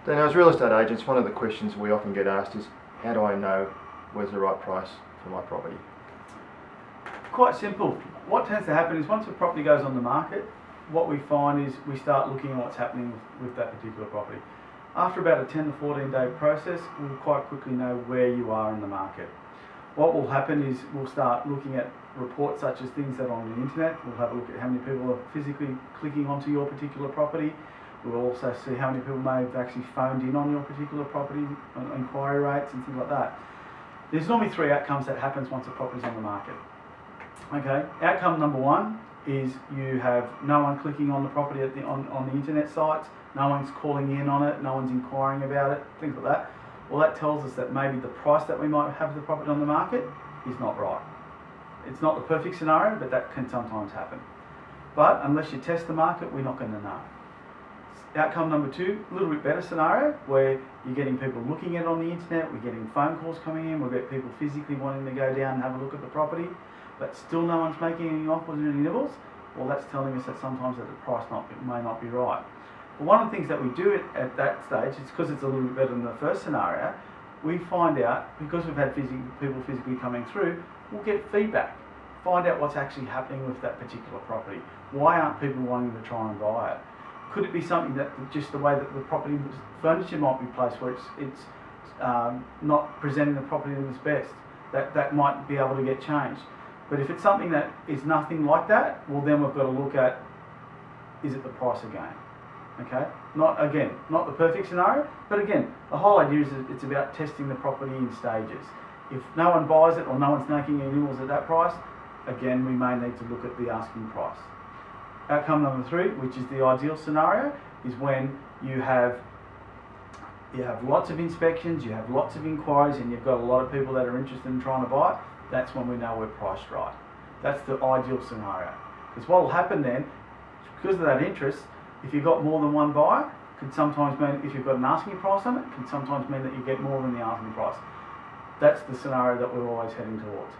Then as real estate agents, one of the questions we often get asked is, how do I know where's the right price for my property? Quite simple. What tends to happen is once a property goes on the market, what we find is we start looking at what's happening with that particular property. After about a 10 to 14 day process, we'll quite quickly know where you are in the market. What will happen is we'll start looking at reports such as things that are on the internet. We'll have a look at how many people are physically clicking onto your particular property. We'll also see how many people may have actually phoned in on your particular property, inquiry rates and things like that. There's normally three outcomes that happens once a property's on the market. Okay, outcome number one is you have no one clicking on the property on the internet sites, no one's calling in on it, no one's inquiring about it, things like that. Well, that tells us that maybe the price that we might have the property on the market is not right. It's not the perfect scenario, but that can sometimes happen. But unless you test the market, we're not going to know. Outcome number two, a little bit better scenario, where you're getting people looking at it on the internet, we're getting phone calls coming in, we've got people physically wanting to go down and have a look at the property, but still no one's making any offers or any nibbles. Well, that's telling us that sometimes that the price may not be right. But one of the things that we do at that stage, it's because it's a little bit better than the first scenario, we find out, because we've had people physically coming through, we'll get feedback, find out what's actually happening with that particular property. Why aren't people wanting to try and buy it? Could it be something that just the way that the property furniture might be placed, where it's not presenting the property in its best? That might be able to get changed. But if it's something that is nothing like that, well then we've got to look at, is it the price again? Okay, not the perfect scenario, but again, the whole idea is that it's about testing the property in stages. If no one buys it or no one's making any nibbles at that price, again, we may need to look at the asking price. Outcome number three, which is the ideal scenario, is when you have lots of inspections, you have lots of inquiries, and you've got a lot of people that are interested in trying to buy it. That's when we know we're priced right. That's the ideal scenario. Because what will happen then, because of that interest, if you've got more than one buyer, could sometimes mean, if you've got an asking price on it, can sometimes mean that you get more than the asking price. That's the scenario that we're always heading towards.